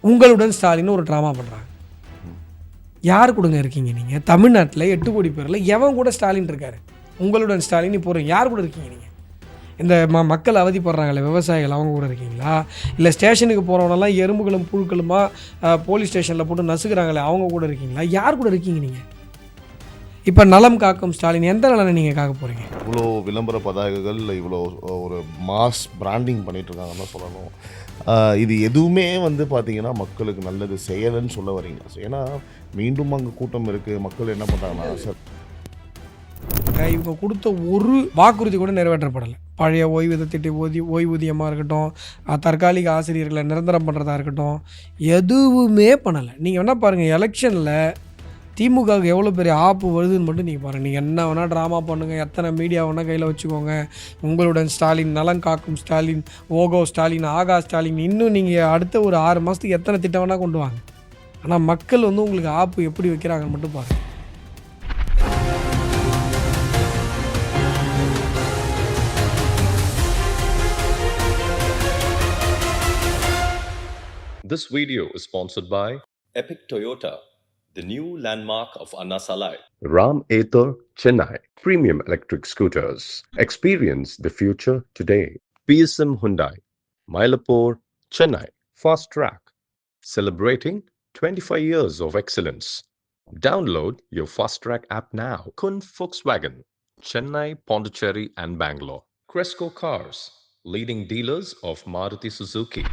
உங்களுடன் ஸ்டாலின் ஒரு ட்ராமா பண்ணுறாங்க. யார் கூடங்க இருக்கீங்க நீங்கள்? தமிழ்நாட்டில் 8 கோடி பேரில் எவன் கூட ஸ்டாலின் இருக்கார்? உங்களுடன் ஸ்டாலின் இப்போ யார் கூட இருக்கீங்க நீங்கள்? இந்த மக்கள் அவதிப்படுறாங்களே விவசாயிகள், அவங்க கூட இருக்கீங்களா? இல்லை ஸ்டேஷனுக்கு போகிறவனெல்லாம் எறும்புகளும் புழுக்களுமா போலீஸ் ஸ்டேஷனில் போட்டு நசுக்கிறாங்களே அவங்க கூட இருக்கீங்களா? யார் கூட இருக்கீங்க நீங்கள்? இப்போ நலம் காக்கும் ஸ்டாலின் எந்த நலனை நீங்கள் காக்க போகிறீங்க? இவ்வளோ விளம்பர பதாகைகள், இவ்வளோ ஒரு மாஸ் பிராண்டிங் பண்ணிகிட்ருக்காங்கன்னு தான் சொல்லணும். இது எதுவுமே பார்த்தீங்கன்னா மக்களுக்கு நல்லது செய்யலைன்னு சொல்ல வரீங்க. ஏன்னா மீண்டும் அங்கே கூட்டம் இருக்குது. மக்கள் என்ன பண்ணுறாங்கன்னா, சார் இவங்க கொடுத்த ஒரு வாக்குறுதி கூட நிறைவேற்றப்படலை. பழைய ஓய்வூதிய ஓய்வூதியமாக இருக்கட்டும், தற்காலிக ஆசிரியர்களை நிரந்தரம் பண்ணுறதா இருக்கட்டும், எதுவுமே பண்ணலை. நீங்கள் என்ன பாருங்கள், எலெக்ஷனில் திமுகவுக்கு எவ்வளோ பெரிய ஆப்பு வருதுன்னு மட்டும் நீங்கள் பாருங்கள். நீங்கள் என்ன வேணால் ட்ராமா பண்ணுங்கள், எத்தனை மீடியா வேணால் கையில் வச்சுக்கோங்க. உங்களுடன் ஸ்டாலின், நலன் காக்கும் ஸ்டாலின், ஓகோ ஸ்டாலின், ஆகா ஸ்டாலின், இன்னும் நீங்கள் அடுத்த ஒரு 6 மாதத்துக்கு எத்தனை திட்டம் வேணால் கொண்டு வாங்க. ஆனால் மக்கள் உங்களுக்கு ஆப்பு எப்படி வைக்கிறாங்கன்னு மட்டும் பாருங்கள். This video is sponsored by Epic Toyota, the new landmark of Anna Salai. Ram Aether, Chennai. Premium electric scooters. Experience the future today. PSM Hyundai, Mylapore, Chennai. Fast Track. Celebrating 25 years of excellence. Download your Fast Track app now. Kun Volkswagen, Chennai, Pondicherry and Bangalore. Cresco Cars, leading dealers of Maruti Suzuki.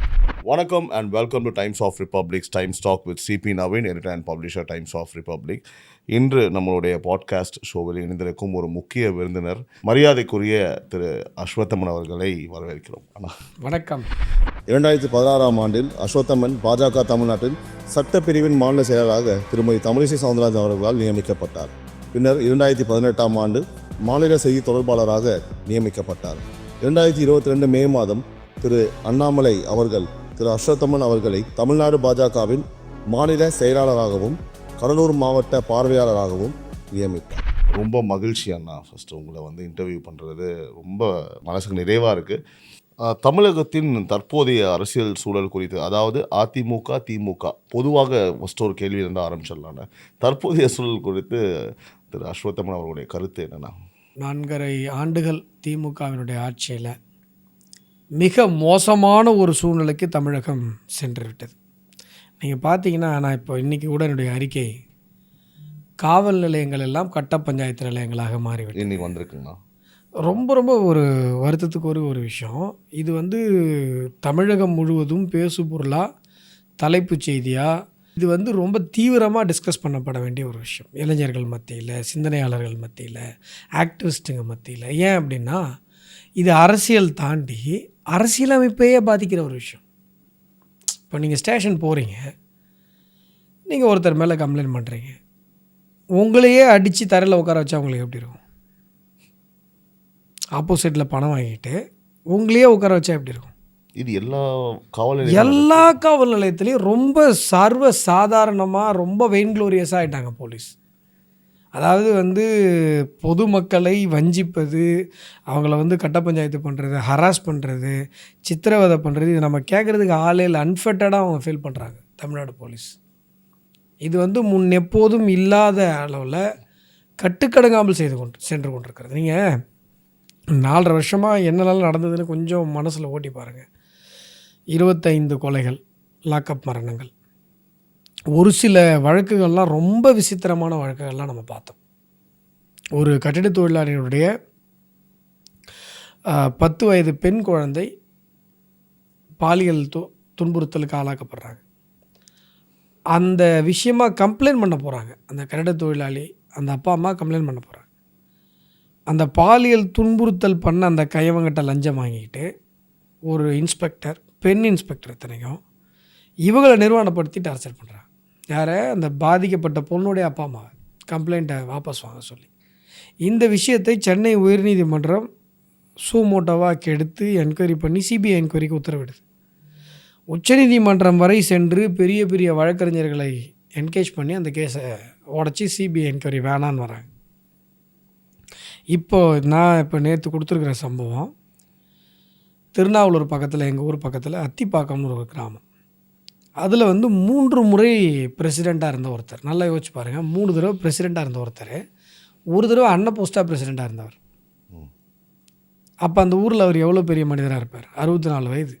வணக்கம் and welcome to Times of Republic's Times talk with C P Naveen, editor and publisher Times of Republic. இன்று நம்மளுடைய podcast ஷோவில் இணைந்திருக்கும் ஒரு முக்கிய விருந்தினர், மரியாதைக்குரிய திரு அஸ்வத்தமன் அவர்களை வரவேற்கிறோம். வணக்கம். 2016ஆம் ஆண்டில் அஸ்வத்தமன் பாஜக தமிழ்நாட்டின் சட்டப்பிரிவின் மாநில செயலராக திருமதி தமிழிசை சவுந்தரராஜன் அவர்களால் நியமிக்கப்பட்டார். பின்னர் 2018ஆம் ஆண்டு மாநில செய்தி தொடர்பாளராக நியமிக்கப்பட்டார். 2022 மே மாதம் திரு அண்ணாமலை அவர்கள் திரு அஸ்வத்தமன் அவர்களை தமிழ்நாடு பாஜகவின் மாநில செயலாளராகவும் கடலூர் மாவட்ட பார்வையாளராகவும் நியமித்தார். ரொம்ப மகிழ்ச்சி அண்ணா. ஃபஸ்ட்டு உங்களை இன்டர்வியூ பண்ணுறது ரொம்ப மனசுக்கு நிறைவாக இருக்குது. தமிழகத்தின் தற்போதைய அரசியல் சூழல் குறித்து, அதாவது அதிமுக திமுக பொதுவாக ஃபஸ்ட்டு ஒரு கேள்வி இருந்தால் ஆரம்பிச்சிடலான்னு, தற்போதைய சூழல் குறித்து திரு அஸ்வத்தமன் அவர்களுடைய கருத்து என்னென்னா? 4.5 ஆண்டுகள் திமுகவினுடைய ஆட்சியில் மிக மோசமான ஒரு சூழ்நிலைக்கு தமிழகம் சென்று விட்டது. நீங்கள் பார்த்தீங்கன்னா, நான் இப்போ இன்றைக்கி கூட என்னுடைய அறிக்கை, காவல் நிலையங்கள் எல்லாம் கட்ட பஞ்சாயத்து நிலையங்களாக மாறிவிட்டது. இன்றைக்கி வந்திருக்குங்கண்ணா. ரொம்ப ஒரு வருத்தத்துக்கு ஒரு விஷயம். இது தமிழகம் முழுவதும் பேசு பொருளாக, தலைப்புச் செய்தியாக, இது ரொம்ப தீவிரமாக டிஸ்கஸ் பண்ணப்பட வேண்டிய ஒரு விஷயம். இளைஞர்கள் மத்தியில், சிந்தனையாளர்கள் மத்தியில், ஆக்டிவிஸ்ட்டுங்க மத்தியில். ஏன் அப்படின்னா, இது அரசியல் தாண்டி அரசியலமைப்பையே பாதிக்கிற ஒரு விஷயம். இப்போ நீங்கள் ஸ்டேஷன் போகிறீங்க, நீங்கள் ஒருத்தர் மேலே கம்ப்ளைண்ட் பண்ணுறீங்க, உங்களையே அடித்து தரையில் உட்கார வச்சா உங்களுக்கு எப்படி இருக்கும்? ஆப்போசிட்டில் பணம் வாங்கிட்டு உங்களையே உட்கார வச்சா எப்படி இருக்கும்? இது எல்லா காவல் நிலையத்துலேயும் ரொம்ப சர்வ சாதாரணமாக, ரொம்ப வெயின்க்ளோரியஸாக ஆகிட்டாங்க போலீஸ். அதாவது பொதுமக்களை வஞ்சிப்பது, அவங்கள கட்ட பஞ்சாயத்து பண்ணுறது, ஹராஸ் பண்ணுறது, சித்திரவதை பண்ணுறது, இது நம்ம கேட்குறதுக்கு ஆளே இல்லை. அன்ஃபிட்டடாக அவங்க ஃபீல் பண்ணுறாங்க தமிழ்நாடு போலீஸ். இது முன் எப்போதும் இல்லாத அளவில் கட்டுக்கடங்காமல் சென்று கொண்டிருக்கிறது. நீங்கள் 4.5 வருஷமாக என்னெல்லாம் நடந்ததுன்னு கொஞ்சம் மனசில் ஓட்டி பாருங்கள். 25 கொலைகள், லாக்அப் மரணங்கள், ஒரு சில வழக்குகள்லாம் ரொம்ப விசித்திரமான வழக்குகள்லாம் நம்ம பார்த்தோம். ஒரு கட்டிட தொழிலாளியுடைய 10 வயது பெண் குழந்தை பாலியல் துன்புறுத்தலுக்கு ஆளாக்கப்படுறாங்க. அந்த விஷயமாக கம்ப்ளைண்ட் பண்ண போகிறாங்க. அந்த கட்டிட தொழிலாளி, அந்த அப்பா அம்மா கம்ப்ளைண்ட் பண்ண போகிறாங்க. அந்த பாலியல் துன்புறுத்தல் பண்ண அந்த கையவங்கிட்ட லஞ்சம் வாங்கிக்கிட்டு ஒரு இன்ஸ்பெக்டர், பெண் இன்ஸ்பெக்டர் இத்தனைக்கும், இவங்களை நிர்வாணப்படுத்தி டார்ச்சர் பண்ணுறாங்க. யாரை? அந்த பாதிக்கப்பட்ட பொண்ணுடைய அப்பா அம்மா கம்ப்ளைண்ட்டை வாபஸ் வாங்க சொல்லி. இந்த விஷயத்தை சென்னை உயர்நீதிமன்றம் சூமோட்டோவாக எடுத்து என்கொயரி பண்ணி சிபிஐ என்கொயரிக்கு உத்தரவிடுது. உச்சநீதிமன்றம் வரை சென்று பெரிய பெரிய வழக்கறிஞர்களை என்கேஜ் பண்ணி அந்த கேஸை உடச்சி சிபிஐ என்கொயரி வேணான்னு வராங்க. நான் நேற்று கொடுத்துருக்குற சம்பவம், திருநாவலூர் பக்கத்தில், எங்கள் ஊர் பக்கத்தில் அத்திப்பாக்கம்னு ஒரு கிராமம். அதில் வந்து 3 முறை பிரசிடெண்ட்டாக இருந்த ஒருத்தர், நல்லா யோசிச்சு பாருங்கள். 3 தடவை பிரசிடெண்ட்டாக இருந்த ஒருத்தர், ஒரு தடவை அன்னபோஸ்டாக பிரசிடெண்ட்டாக இருந்தவர். அப்போ அந்த ஊரில் அவர் எவ்வளோ பெரிய மனிதராக இருப்பார்? 64 வயது.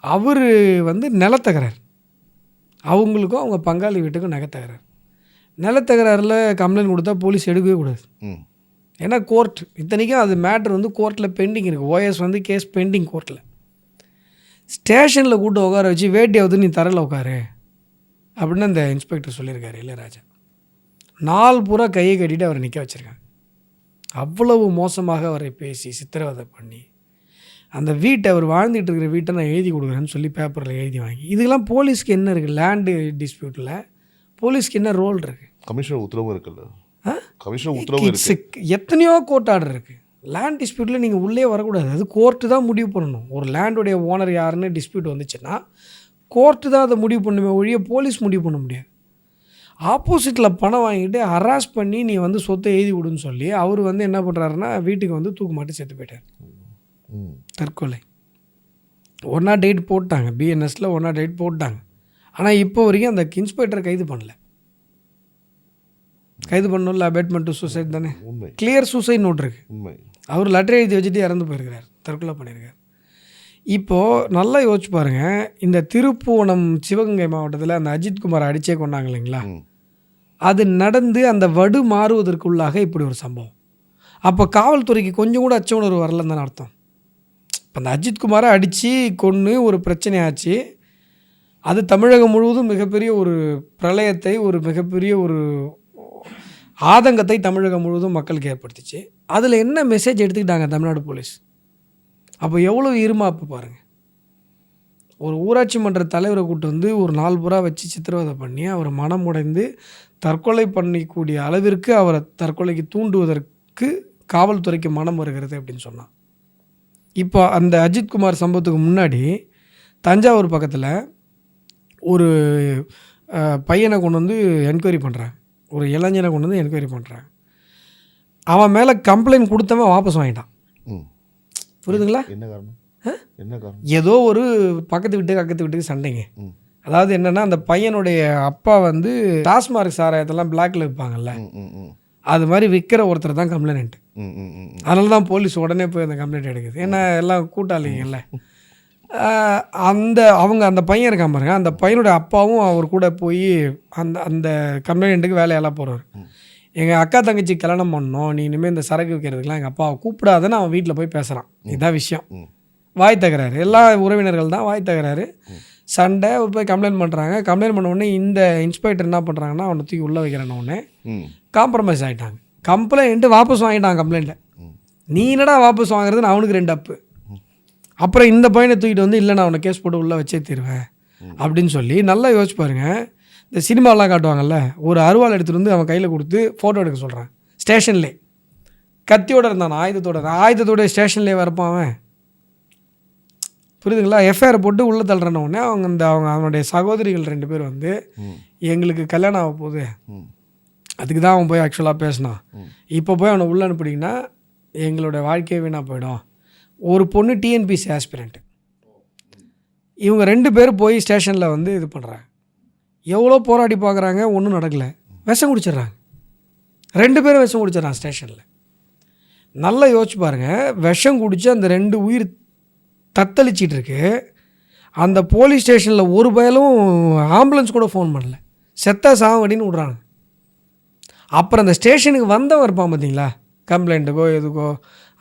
அவர் வந்து நிலத்தகராறு, அவங்களுக்கும் அவங்க பங்காளி வீட்டுக்கும் நிலத்தகராறு. நிலத்தகராறில் கம்ப்ளைண்ட் கொடுத்தா போலீஸ் எடுக்கவே கூடாது. ஏன்னா கோர்ட், இத்தனைக்கும் அது மேட்ரு வந்து கோர்ட்டில் பெண்டிங் இருக்குது. ஓஎஸ் வந்து கேஸ் பெண்டிங் கோர்ட்டில். ஸ்டேஷனில் கூட்டு உட்கார வச்சு வேட்டியாவது நீ தரையில் உட்காரு அப்படின்னு அந்த இன்ஸ்பெக்டர் சொல்லியிருக்காரு இளையராஜா. நாள் பூரா கையை கட்டிட்டு அவரை நிற்க வச்சுருக்காங்க. அவ்வளவு மோசமாக அவரை பேசி சித்திரவதை பண்ணி அந்த வீட்டை, அவர் வாழ்ந்துட்டு இருக்கிற வீட்டை நான் எழுதி கொடுக்குறேன்னு சொல்லி பேப்பரில் எழுதி வாங்கி, இதுக்கெல்லாம் போலீஸ்க்கு என்ன இருக்குது? லேண்டு டிஸ்பியூட்டில் போலீஸ்க்கு என்ன ரோல் இருக்குது? கமிஷனர் உத்தரவு இருக்குல்ல, கமிஷனர் உத்தரவு இருக்குது. எத்தனையோ கோர்ட் ஆர்டர் இருக்குது. லேண்ட் டிஸ்பியூட்டில் நீங்கள் உள்ளே வரக்கூடாது, அது கோர்ட்டு தான் முடிவு பண்ணணும். ஒரு லேண்டுடைய ஓனர் யாருன்னு டிஸ்பியூட் வந்துச்சுன்னா கோர்ட்டு தான் அதை முடிவு பண்ணுமே ஒழிய போலீஸ் முடிவு பண்ண முடியாது. ஆப்போசிட்டில் பணம் வாங்கிட்டு ஹராஸ் பண்ணி நீ வந்து சொத்தை எழுதி விடுன்னு சொல்லி அவர் வந்து என்ன பண்ணுறாருன்னா வீட்டுக்கு வந்து தூக்கு மாட்டி செத்து போயிட்டார். தற்கொலை. 108 போட்டாங்க, பிஎன்எஸில் 108 போட்டாங்க. ஆனால் இப்போ வரைக்கும் அந்த இன்ஸ்பெக்டரை கைது பண்ணல. கைது பண்ணல, அபேட்மெண்ட் டு சூசைட் தானே, கிளியர் சூசைட் நோட் இருக்குது. அவர் லெட்டர் எழுதி வச்சுட்டு இறந்து போயிருக்கிறார், தற்கொலை பண்ணியிருக்கார். இப்போது நல்லா யோசிச்சு பாருங்கள், இந்த திருப்புவனம் சிவகங்கை மாவட்டத்தில் அந்த அஜித்குமார் அடிச்சே கொண்டாங்க இல்லைங்களா, அது நடந்து அந்த வடு மாறுவதற்குள்ளாக இப்படி ஒரு சம்பவம். அப்போ காவல்துறைக்கு கொஞ்சம் கூட அச்ச உணர்வு வரலன்னு தானே அர்த்தம். இப்போ அந்த அஜித்குமாரை அடித்து கொன்று ஒரு பிரச்சனை ஆச்சு. அது தமிழகம் முழுவதும் மிகப்பெரிய ஒரு பிரளயத்தை, ஒரு மிகப்பெரிய ஒரு ஆதங்கத்தை தமிழகம் முழுவதும் மக்களுக்கு ஏற்படுத்திச்சு. அதில் என்ன மெசேஜ் எடுத்துக்கிட்டாங்க தமிழ்நாடு போலீஸ்? அப்போ எவ்வளோ இருமாப்பு பாருங்கள். ஒரு ஊராட்சி மன்ற தலைவரை கூட்டு வந்து ஒரு நாள் பூரா வச்சு சித்திரவதை பண்ணி அவர் மனம் உடைந்து தற்கொலை பண்ணிக்கூடிய அளவிற்கு அவரை தற்கொலைக்கு தூண்டுவதற்கு காவல்துறைக்கு மனம் வருகிறது அப்படின்னு சொன்னான். இப்போ அந்த அஜித்குமார் சம்பவத்துக்கு முன்னாடி தஞ்சாவூர் பக்கத்தில் ஒரு பையனை கொண்டு வந்து என்கொயரி பண்ணுறாங்க, ஒரு இளைஞனை கொண்டு வந்து என்கொயரி பண்ணுறாங்க. அவன் மேலே கம்ப்ளைண்ட் கொடுத்தவன் வாபஸ் வாங்கிட்டான். புரியுதுங்களா? என்ன காரணம்? என்ன காரணம்? ஏதோ ஒரு பக்கத்து வீட்டுக்கு சண்டைங்க. அதாவது என்னென்னா, அந்த பையனுடைய அப்பா வந்து டாஸ்மார்க் சாராயத்தெல்லாம் பிளாக்ல விற்பாங்கல்ல, அது மாதிரி விற்கிற ஒருத்தர் தான் கம்ப்ளைண்ட். அதனால தான் போலீஸ் உடனே போய் அந்த கம்ப்ளைண்ட் எடுக்குது. ஏன்னா எல்லாம் கூட்டாளிங்கல்ல. அந்த பையன் இருக்கான் பாருங்க, அந்த பையனுடைய அப்பாவும் அவர் கூட போய் அந்த கம்ப்ளைண்ட்டுக்கு வேலையெல்லாம் போகிறார். எங்கள் அக்கா தங்கச்சி கல்யாணம் பண்ணோம், நீ இனிமேல் இந்த சரக்கு விற்கிறதுக்கெலாம் எங்கள் அப்பாவை கூப்பிடாதுன்னு அவன் வீட்டில் போய் பேசுகிறான். இதுதான் விஷயம். வாய் தகராறு, எல்லா உறவினர்கள் தான் வாய் தகராறு, சண்டை. போய் கம்ப்ளைண்ட் பண்ணுறாங்க. கம்ப்ளைண்ட் பண்ண உடனே இந்த இன்ஸ்பெக்டர் என்ன பண்ணுறாங்கன்னா அவனை தூக்கி உள்ளே வைக்கிறேன்ன உடனே காம்ப்ரமைஸ் ஆகிட்டாங்க. கம்ப்ளைண்ட்டு வாபஸ் வாங்கிட்டாங்க. கம்ப்ளைண்ட்டை நீ என்னடா வாபஸ் வாங்குறதுன்னு அவனுக்கு 2 அப்பு. அப்புறம் இந்த பையனை தூக்கிட்டு வந்து இல்லை நான் அவனை கேஸ் போட்டு உள்ளே வச்சே தீருவேன் அப்படின்னு சொல்லி. நல்லா யோசிச்சு பாருங்கள், இந்த சினிமாலாம் காட்டுவாங்கல்ல, ஒரு அருவாள் எடுத்துகிட்டு வந்து அவன் கையில் கொடுத்து ஃபோட்டோ எடுக்க சொல்கிறான். ஸ்டேஷன்லே கத்தியோடு இருந்தான், ஆயுதத்தோட ஸ்டேஷன்லேயே வரப்பான் அவன். புரியுதுங்களா? எஃப்ஐஆர் போட்டு உள்ளே தள்ளுறன உடனே அவனுடைய சகோதரிகள் 2 பேர் வந்து எங்களுக்கு கல்யாணம் ஆக போகுது, அதுக்கு தான் அவன் போய் ஆக்சுவலாக பேசினான், இப்போ போய் அவனை உள்ளே அனுப்பிட்டிங்கன்னா எங்களோட வாழ்க்கையே வீணாக போயிடும். ஒரு பொண்ணு டிஎன்பிசி ஆஸ்பிரண்ட்டு. இவங்க 2 பேர் போய் ஸ்டேஷனில் வந்து இது பண்ணுறாங்க. எவ்வளோ போராடி பார்க்குறாங்க, ஒன்றும் நடக்கலை. விஷம் குடிச்சிட்றாங்க. 2 பேரும் விஷம் குடிச்சிட்றாங்க ஸ்டேஷனில். நல்லா யோசிச்சு பாருங்கள், விஷம் குடித்து அந்த 2 உயிர் தத்தளிச்சிட்டு இருக்கு. அந்த போலீஸ் ஸ்டேஷனில் ஒரு பயலும் ஆம்புலன்ஸ் கூட ஃபோன் பண்ணல, செத்தா சாவடின்னு விட்றாங்க. அப்புறம் அந்த ஸ்டேஷனுக்கு வந்தவன் இருப்பான் பார்த்தீங்களா, கம்ப்ளைண்ட்டுக்கோ எதுக்கோ,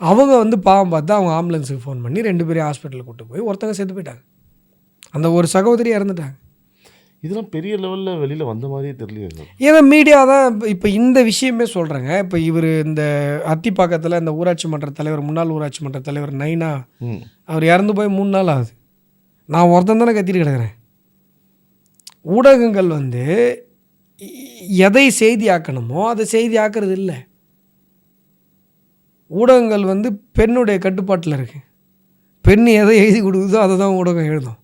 அவங்க வந்து பாவம் பார்த்தா அவங்க ஆம்புலன்ஸுக்கு ஃபோன் பண்ணி 2 பேரையும் ஹாஸ்பிட்டலுக்கு கூட்டு போய் ஒருத்தங்க செத்து போயிட்டாங்க. அந்த ஒரு சகோதரி இறந்துட்டாங்க. இதெல்லாம் பெரிய லெவலில் வெளியில் வந்த மாதிரியே தெரியல. ஏன்னா மீடியா தான் இப்போ இந்த விஷயமே சொல்கிறேங்க. இப்போ இவர் இந்த அத்திப்பாக்கத்தில் இந்த ஊராட்சி மன்ற தலைவர், முன்னாள் ஊராட்சி மன்ற தலைவர் நைனா, அவர் இறந்து போய் 3 நாள் ஆகுது. நான் ஒருத்தன் தானே கத்திட்டு கிடக்கிறேன். ஊடகங்கள் வந்து எதை செய்தி ஆக்கணுமோ அதை செய்தி ஆக்கிறது இல்லை. ஊடகங்கள் வந்து பெண்ணுடைய கட்டுப்பாட்டில் இருக்குது. பெண் எதை எழுதி கொடுக்குதோ அதை தான் ஊடகம் எழுதும்.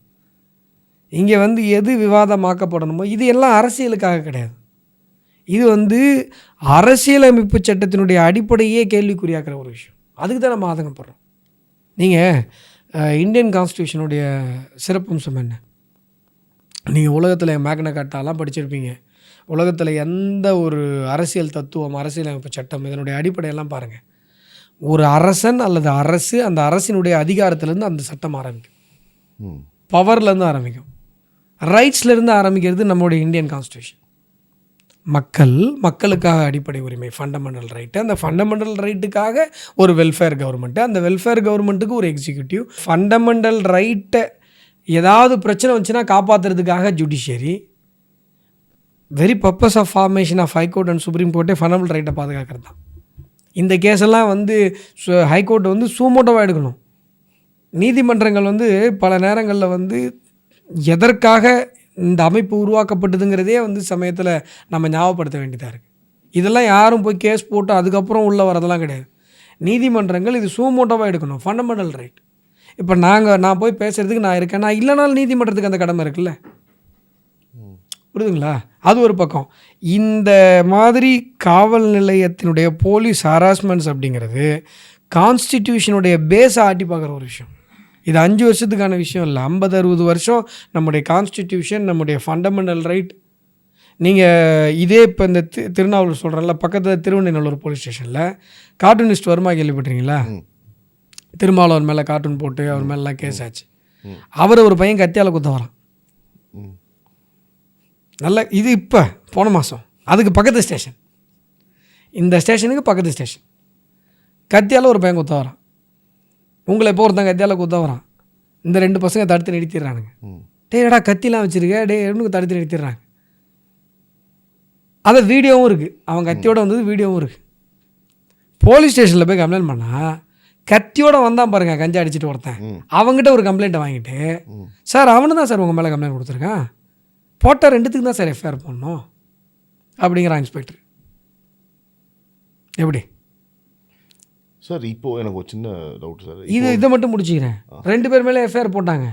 இங்கே வந்து எது விவாதமாக்கப்படணுமோ இது எல்லாம் அரசியலுக்காக கிடையாது. இது வந்து அரசியலமைப்பு சட்டத்தினுடைய அடிப்படையே கேள்விக்குறியாக்குற ஒரு விஷயம். அதுக்கு தான் நம்ம ஆதங்கப்படுறோம். நீங்கள் இந்தியன் கான்ஸ்டியூஷனுடைய சிறப்பம்சம் என்ன? நீங்கள் உலகத்தில் மேக்னா கார்ட்டாலாம் படிச்சிருப்பீங்க. உலகத்தில் எந்த ஒரு அரசியல் தத்துவம், அரசியலமைப்பு சட்டம் இதனுடைய அடிப்படையெல்லாம் பாருங்கள். ஒரு அரசன் அல்லது அரசு, அந்த அரசினுடைய அதிகாரத்திலேருந்து அந்த சட்டம் ஆரம்பிக்கும், பவர்லேருந்து ஆரம்பிக்கும். ரைட்ஸ்லேருந்து ஆரம்பிக்கிறது நம்மளுடைய இந்தியன் கான்ஸ்டியூஷன். மக்களுக்காக அடிப்படை உரிமை, ஃபண்டமெண்டல் ரைட்டு. அந்த ஃபண்டமெண்டல் ரைட்டுக்காக ஒரு வெல்ஃபேர் கவர்மெண்ட்டு, அந்த வெல்ஃபேர் கவர்மெண்ட்டுக்கு ஒரு எக்ஸிக்யூட்டிவ். ஃபண்டமெண்டல் ரைட்டை ஏதாவது பிரச்சனை வந்துச்சுன்னா காப்பாற்றுறதுக்காக judiciary. Very purpose of formation of high court and supreme கோர்ட்டே ஃபண்டமெண்டல் ரைட்டை பாதுகாக்கிறது தான். இந்த கேஸெல்லாம் வந்து ஹைகோர்ட் வந்து சூமோட்டோவாக எடுக்கணும். நீதிமன்றங்கள் வந்து பல நேரங்களில் வந்து எதற்காக இந்த அமைப்பு உருவாக்கப்பட்டதுங்கிறதே வந்து சமயத்தில் நம்ம ஞாபகப்படுத்த வேண்டியதாக இருக்குது. இதெல்லாம் யாரும் போய் கேஸ் போட்டு அதுக்கப்புறம் உள்ளே வரதெல்லாம் கிடையாது. நீதிமன்றங்கள் இது சூமோட்டோவாக எடுக்கணும், ஃபண்டமெண்டல் ரைட். இப்போ நான் போய் பேசுகிறதுக்கு நான் இருக்கேன், நான் இல்லைனாலும் நீதிமன்றத்துக்கு அந்த கடமை இருக்குல்ல, புரியுதுங்களா? அது ஒரு பக்கம். இந்த மாதிரி காவல் நிலையத்தினுடைய போலீஸ் ஹராஸ்மெண்ட்ஸ் அப்படிங்கிறது கான்ஸ்டிடியூஷனுடைய பேஸை ஆட்டி பார்க்குற ஒரு விஷயம். இது 5 வருஷத்துக்கான விஷயம் இல்லை, 50-60 வருஷம் நம்முடைய கான்ஸ்டிடியூஷன், நம்முடைய ஃபண்டமெண்டல் ரைட். நீங்கள் இதே இப்போ இந்த திருநாவலூர் சொல்கிறேன்ல, பக்கத்தில் திருவண்ணநல்லூர் போலீஸ் ஸ்டேஷனில் கார்ட்டூனிஸ்ட் வருமா கேள்விப்பட்டிருக்கீங்களா? திருமாவளவன் மேலே கார்ட்டூன் போட்டு அவர் மேலாம் கேஸ் ஆச்சு. ஒரு பையன் கத்தியால் குத்த வரான். நல்ல இது இப்போ போன மாதம் அதுக்கு பக்கத்து ஸ்டேஷன், இந்த ஸ்டேஷனுக்கு பக்கத்து ஸ்டேஷன், கத்தியால் ஒரு பையன் குத்த வரான். உங்களை எப்போ ஒருத்தன் கத்தியால் குத்த வரான், இந்த 2 பசங்க தடுத்து நிறுத்திடுறானுங்க. டேடா கத்திலாம் வச்சுருக்க, எனக்கு தடுத்து நிறுத்திடுறாங்க. அதை வீடியோவும் இருக்குது, அவன் கத்தியோடு வந்தது வீடியோவும் இருக்குது. போலீஸ் ஸ்டேஷனில் போய் கம்ப்ளைண்ட் பண்ணால் கத்தியோடு வந்தான் பாருங்கள், கஞ்சா அடிச்சுட்டு ஒருத்தன். அவங்ககிட்ட ஒரு கம்ப்ளைண்ட்டை வாங்கிட்டு, சார் அவனு தான் சார் உங்கள் மேலே கம்ப்ளைண்ட் கொடுத்துருக்கான், போட்டால் 2த்துக்கு தான் சார் எஃப்ஐஆர் போடணும் அப்படிங்கிறான் இன்ஸ்பெக்டர். எப்படி சார்? இப்போ எனக்கு ஒரு சின்ன டவுட் சார். இதை மட்டும் முடிச்சுக்கிறேன். 2 பேர் மேலே எஃப்ஐஆர் போட்டாங்க.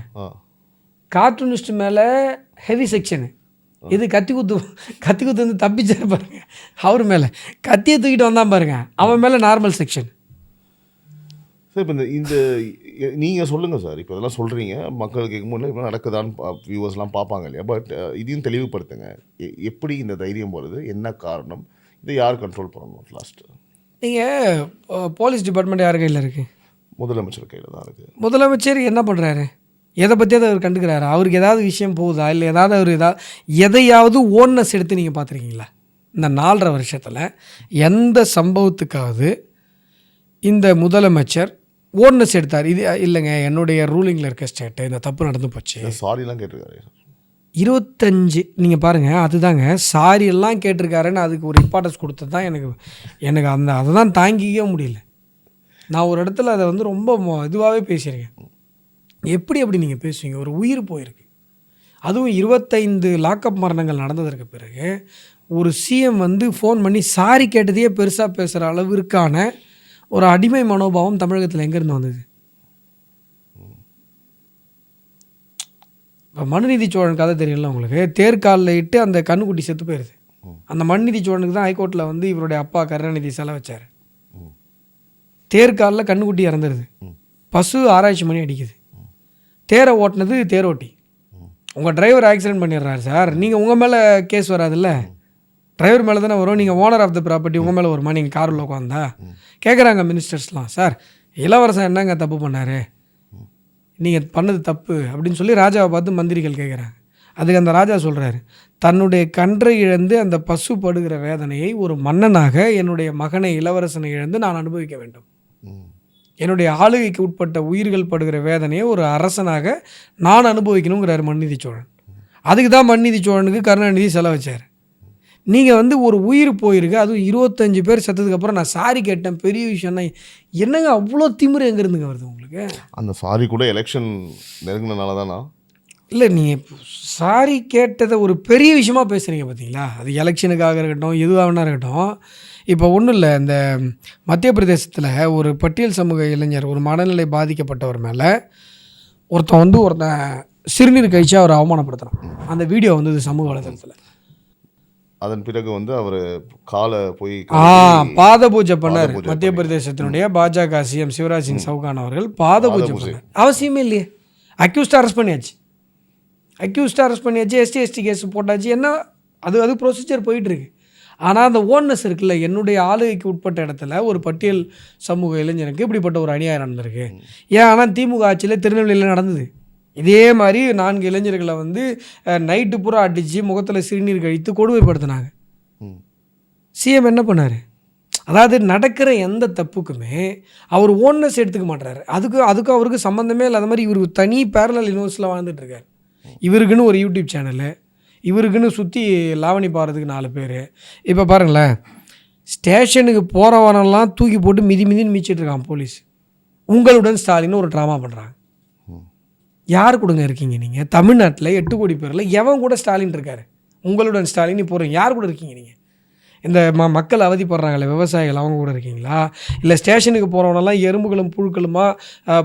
கார்ட்டூனிஸ்ட் மேலே ஹெவி செக்ஷனு. இது கத்தி குத்து வந்து தப்பிச்சார் பாருங்க, அவர் மேலே கத்தியை தூக்கிட்டு வந்தான் பாருங்க, அவன் மேலே நார்மல் செக்ஷன். சார் இப்போ இந்த நீங்கள் சொல்லுங்கள் சார், இப்போ இதெல்லாம் சொல்கிறீங்க, மக்கள் கேட்கும்போது இப்போ நடக்குதான்னு வியூவர்ஸ்லாம் பார்ப்பாங்க இல்லையா? பட் இதையும் தெளிவுபடுத்துங்க, எப்படி இந்த தைரியம் போகிறது, என்ன காரணம், இதை யார் கண்ட்ரோல் பண்ணணும்? லாஸ்ட்டு நீங்கள் போலீஸ் டிபார்ட்மெண்ட் யார் கையில் இருக்குது? முதலமைச்சர் கையில் தான் இருக்குது. முதலமைச்சர் என்ன பண்ணுறாரு? எதை பற்றியாவது அவர் கண்டுக்கிறாரு? அவருக்கு ஏதாவது விஷயம் போகுதா? இல்லை ஏதாவது அவர் எதையாவது ஓன்னஸ் எடுத்து நீங்கள் பார்த்துருக்கீங்களா? இந்த 4.5 வருஷத்தில் எந்த சம்பவத்துக்காவது இந்த முதலமைச்சர் ஓன்னஸ் எடுத்தார்? இது இல்லைங்க என்னுடைய ரூலிங்கில் இருக்க ஸ்டேட்டு, இந்த தப்பு நடந்து போச்சு, சாரிலாம் கேட்டிருக்காரு. 25 நீங்கள் பாருங்கள், அதுதாங்க சாரி எல்லாம் கேட்டிருக்காருன்னு அதுக்கு ஒரு இம்பார்ட்டன்ஸ் கொடுத்தது தான் எனக்கு அதை தான் தாங்கிக்கவே முடியல. நான் ஒரு இடத்துல அதை வந்து ரொம்ப இதுவாகவே பேசியிருக்கேன். எப்படி நீங்கள் பேசுவீங்க? ஒரு உயிர் போயிருக்கு, அதுவும் 25 லாக்அப் மரணங்கள் நடந்ததற்கு பிறகு ஒரு சிஎம் வந்து ஃபோன் பண்ணி சாரி கேட்டதையே பெருசாக பேசுகிற அளவிற்கான ஒரு அடிமை மனோபாவம் தமிழகத்தில் எங்கேருந்து வந்தது? இப்போ மனுநீதி சோழன் கதை தெரியல உங்களுக்கு? தேர்காலில் இட்டு அந்த கண்ணுக்குட்டி செத்து போயிடுது. அந்த மனுநீதி சோழனுக்கு தான் ஹைகோர்ட்டில் வந்து இவருடைய அப்பா கருணாநிதி செலவு வச்சார். தேர்காலில் கண்ணுக்குட்டி இறந்துருது, பசு ஆராய்ச்சி மணி அடிக்குது, தேரை ஓட்டினது தேரோட்டி. உங்கள் டிரைவர் ஆக்சிடென்ட் பண்ணிடுறாரு சார், நீங்கள் உங்கள் மேலே கேஸ் வராதுல்ல, டிரைவர் மேலே தானே வரும். நீங்கள் ஓனர் ஆஃப் த ப்ராப்பர்ட்டி, உங்கள் மேலே வருமா? நீங்கள் காரில் உட்காந்தா கேட்குறாங்க மினிஸ்டர்ஸ்லாம், சார் இளவரசன் என்னங்க தப்பு பண்ணார், நீங்கள் பண்ணது தப்பு அப்படின்னு சொல்லி ராஜாவை பார்த்து மந்திரிகள் கேட்குறாங்க. அதுக்கு அந்த ராஜா சொல்கிறாரு, தன்னுடைய கன்றை இழந்து அந்த பசு படுகிற வேதனையை ஒரு மன்னனாக என்னுடைய மகனை இளவரசனை இழந்து நான் அனுபவிக்க வேண்டும். என்னுடைய ஆளுகைக்கு உட்பட்ட உயிர்கள் படுகிற வேதனையை ஒரு அரசனாக நான் அனுபவிக்கணுங்கிறாரு மன்நீதி சோழன். அதுக்கு தான் மன்நீதி சோழனுக்கு கருணாநிதி செலவு வச்சார். நீங்கள் வந்து ஒரு உயிர் போயிருக்கு, அதுவும் 25 பேர் செத்ததுக்கப்புறம் நான் சாரி கேட்டேன், பெரிய விஷயம்னா என்னங்க அவ்வளோ திமிரு எங்கேருந்துங்க வருது உங்களுக்கு? அந்த சாரி கூட எலெக்ஷன் நெருங்கினால தானா? இல்லை, நீங்கள் சாரி கேட்டதை ஒரு பெரிய விஷயமா பேசுகிறீங்க பார்த்தீங்களா? அது எலெக்ஷனுக்காக இருக்கட்டும், எதுவாக வேணா இருக்கட்டும். இப்போ ஒன்றும் இல்லை, இந்த மத்திய பிரதேசத்தில் ஒரு பட்டியல் சமூக இளைஞர், ஒரு மனநிலை பாதிக்கப்பட்டவர் மேலே ஒருத்தன் சிறுநீர் கழிச்சு அவரை அவமானப்படுத்துகிறான். அந்த வீடியோ வந்தது சமூக வலைதளத்தில். அதன் பிறகு வந்து அவர் காலை போய் பாத பூஜை பண்ணார். மத்திய பிரதேசத்தினுடைய பாஜக சிஎம் சிவராஜ் சிங் சௌகான் அவர்கள் பாத பூஜை பண்ணார். அவசியமே இல்லையே, அக்யூஸ்ட் அரெஸ்ட் பண்ணியாச்சு. அக்யூஸ்டாக அரெஸ்ட் பண்ணியாச்சு, எஸ்டி கேஸ் போட்டாச்சு, என்ன அது ப்ரொசீஜர் போயிட்டுருக்கு. ஆனால் அந்த ஓன்னஸ் இருக்குல்ல, என்னுடைய ஆளுகைக்கு உட்பட்ட இடத்துல ஒரு பட்டியல் சமூக இளைஞனுக்கு இப்படிப்பட்ட ஒரு அநியாயம் நடந்திருக்கு. ஏன் ஆனால் திமுக ஆட்சியில் திருநெல்வேலியில் நடந்தது இதே மாதிரி 4 இளைஞர்களை வந்து நைட்டு பூரா அடித்து முகத்தில் சிறுநீர் கழித்து கொடுமைப்படுத்தினாங்க. சிஎம் என்ன பண்ணார்? அதாவது நடக்கிற எந்த தப்புக்குமே அவர் ஓன்னஸ் எடுத்துக்க மாட்டாரு. அதுக்கும் அவருக்கு சம்மந்தமே இல்லாத மாதிரி இவருக்கு தனி பேரலல் யூனிவர்ஸில் வாழ்ந்துட்டுருக்கார். இவருக்குன்னு ஒரு யூடியூப் சேனலு, இவருக்குன்னு சுற்றி லாவணி பாடுறதுக்கு 4 பேர். இப்போ பாருங்களேன், ஸ்டேஷனுக்கு போகிறவனெல்லாம் தூக்கி போட்டு மிதின்னு மிச்சிட்டு இருக்கான் போலீஸ். உங்களுடன் ஸ்டாலின்னு ஒரு ட்ராமா பண்ணுறாங்க. யார் கூடங்க இருக்கீங்க நீங்கள்? தமிழ்நாட்டில் 8 கோடி பேரில் எவன் கூட ஸ்டாலின் இருக்கார்? உங்களுடன் ஸ்டாலின் போகிறீங்க, யார் கூட இருக்கீங்க நீங்கள்? இந்த மக்கள் அவதிப்படுறாங்களே விவசாயிகள், அவங்க கூட இருக்கீங்களா? இல்லை ஸ்டேஷனுக்கு போகிறவனெல்லாம் எறும்புகளும் புழுக்களுமா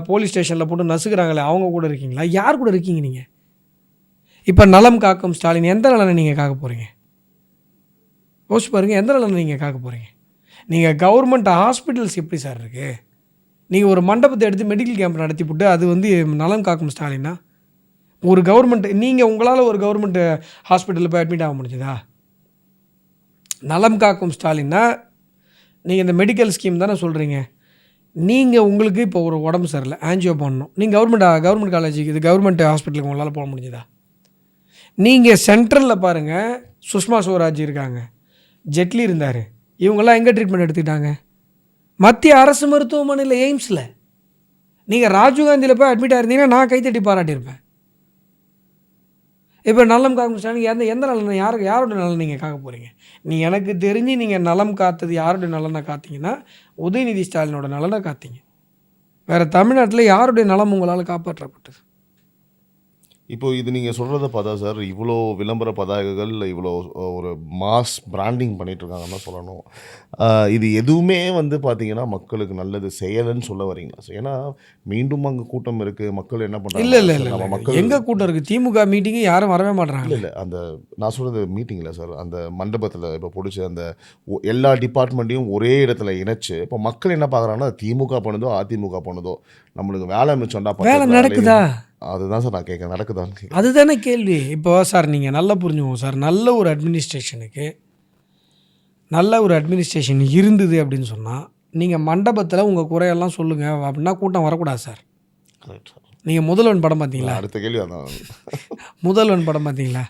போலீஸ் ஸ்டேஷனில் போட்டு நசுக்கிறாங்களே அவங்க கூட இருக்கீங்களா? யார் கூட இருக்கீங்க நீங்கள்? இப்போ நலம் காக்கும் ஸ்டாலின் எந்த நலனை நீங்கள் காக்க போகிறீங்க? யோசிச்சு பாருங்கள், எந்த நலனை நீங்கள் காக்க போகிறீங்க? நீங்கள் கவர்மெண்ட் ஹாஸ்பிட்டல்ஸ் எப்படி சார் இருக்குது? நீங்கள் ஒரு மண்டபத்தை எடுத்து மெடிக்கல் கேம்ப் நடத்தி போட்டு அது வந்து நலம் காக்கும் ஸ்டாலினா? ஒரு கவர்மெண்ட், நீங்கள் உங்களால் ஒரு கவர்மெண்ட் ஹாஸ்பிட்டலில் போய் அட்மிட் ஆக முடிஞ்சதா? நலம் காக்கும் ஸ்டாலின்னா நீங்கள் இந்த மெடிக்கல் ஸ்கீம் தானே சொல்கிறீங்க. நீங்கள் உங்களுக்கு இப்போ ஒரு உடம்பு சரியில்லை, ஆன்ஜியோ பண்ணணும், நீங்கள் கவர்மெண்ட் காலேஜுக்கு, இது கவர்மெண்ட் ஹாஸ்பிட்டலுக்கு உங்களால் போக முடிஞ்சதா? நீங்கள் சென்ட்ரலில் பாருங்கள், சுஷ்மா ஸ்வராஜ் இருக்காங்க, ஜெட்லி இருந்தார், இவங்கெல்லாம் எங்கே ட்ரீட்மெண்ட் எடுத்துக்கிட்டாங்க? மத்திய அரசு மருத்துவமனையில், எய்ம்ஸில். நீங்கள் ராஜீவ்காந்தியில் போய் அட்மிட் ஆயிருந்தீங்கன்னா நான் கைத்தட்டி பாராட்டியிருப்பேன். இப்போ நலம் காக்கும் ஸ்டாலின் எந்த நலனை யாரோட நலன் நீங்கள் காக்க போகிறீங்க? எனக்கு தெரிஞ்சு நீங்கள் நலம் காத்தது யாருடைய நலனை காத்தீங்கன்னா உதயநிதி ஸ்டாலினோட நலனை காத்தீங்க. வேறு தமிழ்நாட்டில் யாருடைய நலம் உங்களால் காப்பாற்றப்பட்டது? இப்போ இது நீங்கள் சொல்கிறத பார்த்தா சார், இவ்வளோ விளம்பர பதாகைகள், இவ்வளோ ஒரு மாஸ் பிராண்டிங் பண்ணிகிட்ருக்காங்கன்னு தான் சொல்லணும். இது எதுவுமே வந்து பார்த்தீங்கன்னா மக்களுக்கு நல்லது செய்யலைன்னு சொல்ல வரீங்களா சார்? ஏன்னா மீண்டும் அங்கே கூட்டம் இருக்குது, மக்கள் என்ன பண்ணுறாங்க? இல்லை மக்கள் எங்கே கூட்டம் இருக்குது? திமுக மீட்டிங்கு யாரும் வரவே மாட்டாங்க. இல்லை அந்த நான் சொல்கிறது மீட்டிங்கில் சார், அந்த மண்டபத்தில் இப்போ பிடிச்சி அந்த எல்லா டிபார்ட்மெண்ட்டையும் ஒரே இடத்துல இணைச்சு இப்போ மக்கள் என்ன பார்க்குறாங்கன்னா திமுக பண்ணுதோ அதிமுக பண்ணுதோ நம்மளுக்கு வேலை மிச்சம்டா, வேலை நடக்குதா? அதுதான் சார் நான் கேட்குறேன், நடக்குதான்னு. அதுதானே கேள்வி. இப்போ சார் நீங்கள் நல்லா புரிஞ்சுக்கோங்க சார், நல்ல ஒரு அட்மினிஸ்ட்ரேஷன் இருந்தது அப்படின்னு சொன்னால் நீங்கள் மண்டபத்தில் உங்கள் குறையெல்லாம் சொல்லுங்கள் அப்படின்னா கூட்டம் வரக்கூடாது சார். Correct sir. நீங்கள் முதல்வன் படம் பார்த்தீங்களா? அடுத்த கேள்வி அதான். முதல்வன் படம் பார்த்தீங்களா?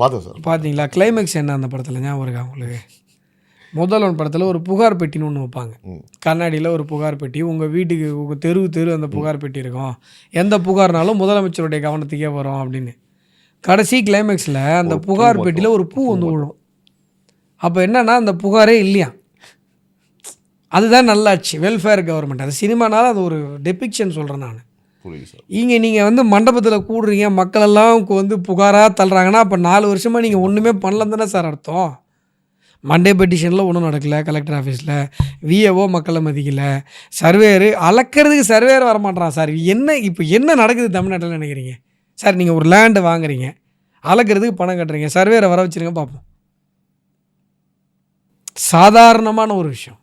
பார்த்தேன் சார். பார்த்தீங்களா? கிளைமேக்ஸ் என்ன அந்த படத்தில் ஞாபகம் இருக்கா உங்களுக்கு? முதல்வன் படத்தில் ஒரு புகார் பெட்டின்னு ஒன்று வைப்பாங்க. கண்ணாடியில் ஒரு புகார் பெட்டி, உங்கள் வீட்டுக்கு உங்கள் தெரு அந்த புகார் பெட்டி இருக்கும், எந்த புகார்னாலும் முதலமைச்சருடைய கவனத்துக்கே வரும் அப்படின்னு. கடைசி கிளைமேக்ஸில் அந்த புகார் பெட்டியில் ஒரு பூ வந்து விழும். அப்போ என்னன்னா அந்த புகாரே இல்லையா. அதுதான் நல்லாச்சு, வெல்ஃபேர் கவர்மெண்ட். அது சினிமானால அது ஒரு டெபிக்ஷன் சொல்கிறேன் நான். இங்கே நீங்கள் வந்து மண்டபத்தில் கூடுறீங்க, மக்களெல்லாம் வந்து புகாராக தள்ளுறாங்கன்னா அப்போ 4 வருஷமாக நீங்கள் ஒன்றுமே பண்ணலன்னு தானே சார் அர்த்தம். மண்டே பெட்டிஷனில் ஒன்றும் நடக்கலை, கலெக்டர் ஆஃபீஸில் விஏஓ மக்களை மதிக்கலை, சர்வேரு அளக்கிறதுக்கு சர்வேர் வரமாட்டான் சார். இப்போ என்ன நடக்குது தமிழ்நாட்டில் நினைக்கிறீங்க சார்? நீங்கள் ஒரு லேண்டை வாங்குறீங்க, அளக்கிறதுக்கு பணம் கட்டுறீங்க, சர்வேரை வர வச்சுருங்க பார்ப்போம். சாதாரணமான ஒரு விஷயம்.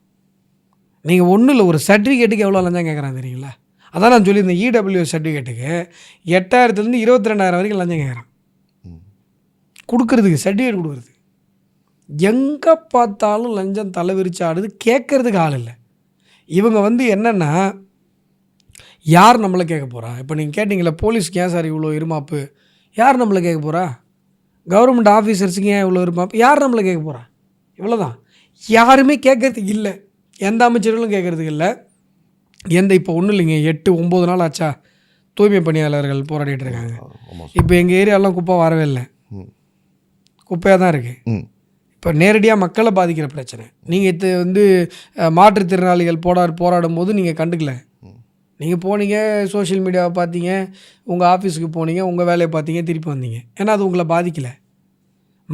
நீங்கள் ஒன்றும் இல்லை, ஒரு சர்டிஃபிகேட்டுக்கு எவ்வளோ லஞ்சம் கேட்குறான் தெரியுங்களா? அதான் நான் சொல்லியிருந்தேன், இடபிள்யூஎஸ் சர்டிஃபிகேட்டுக்கு 8000 22,000 வரைக்கும் லஞ்சம் கேட்குறான் கொடுக்கறதுக்கு, சர்டிஃபிகேட் கொடுக்குறது. எங்கே பார்த்தாலும் லஞ்சம் தலைவிரிச்சு ஆடுது, கேட்குறதுக்கு ஆள் இல்லை. இவங்க வந்து என்னென்னா யார் நம்மளை கேட்க போகிறா? இப்போ நீங்கள் கேட்டிங்களா போலீஸ்க்கு ஏன் சார் இவ்வளோ இருமாப்பு, யார் நம்மளை கேட்க போகிறா? கவர்மெண்ட் ஆஃபீஸர்ஸுக்கு ஏன் இவ்வளோ இருமாப்பு, யார் நம்மளை கேட்க போகிறா? இவ்வளோதான். யாருமே கேட்குறதுக்கு இல்லை, எந்த அமைச்சர்களும் கேட்குறதுக்கு இல்லை. இப்போ ஒன்றும் இல்லைங்க, 8-9 நாள் ஆச்சா தூய்மை பணியாளர்கள் போராடிட்டு இருக்காங்க. இப்போ எங்கள் ஏரியாலாம் குப்பை வரவே இல்லை, குப்பையாக தான் இருக்குது. இப்போ நேரடியாக மக்களை பாதிக்கிற பிரச்சனை. நீங்கள் இது வந்து மாற்றுத்திறனாளிகள் போராடும் போது நீங்கள் கண்டுக்கல. நீங்கள் போனீங்க, சோஷியல் மீடியாவை பார்த்தீங்க, உங்கள் ஆஃபீஸுக்கு போனீங்க, உங்கள் வேலையை பார்த்தீங்க, திருப்பி வந்தீங்க. ஏன்னா அது உங்களை பாதிக்கலை.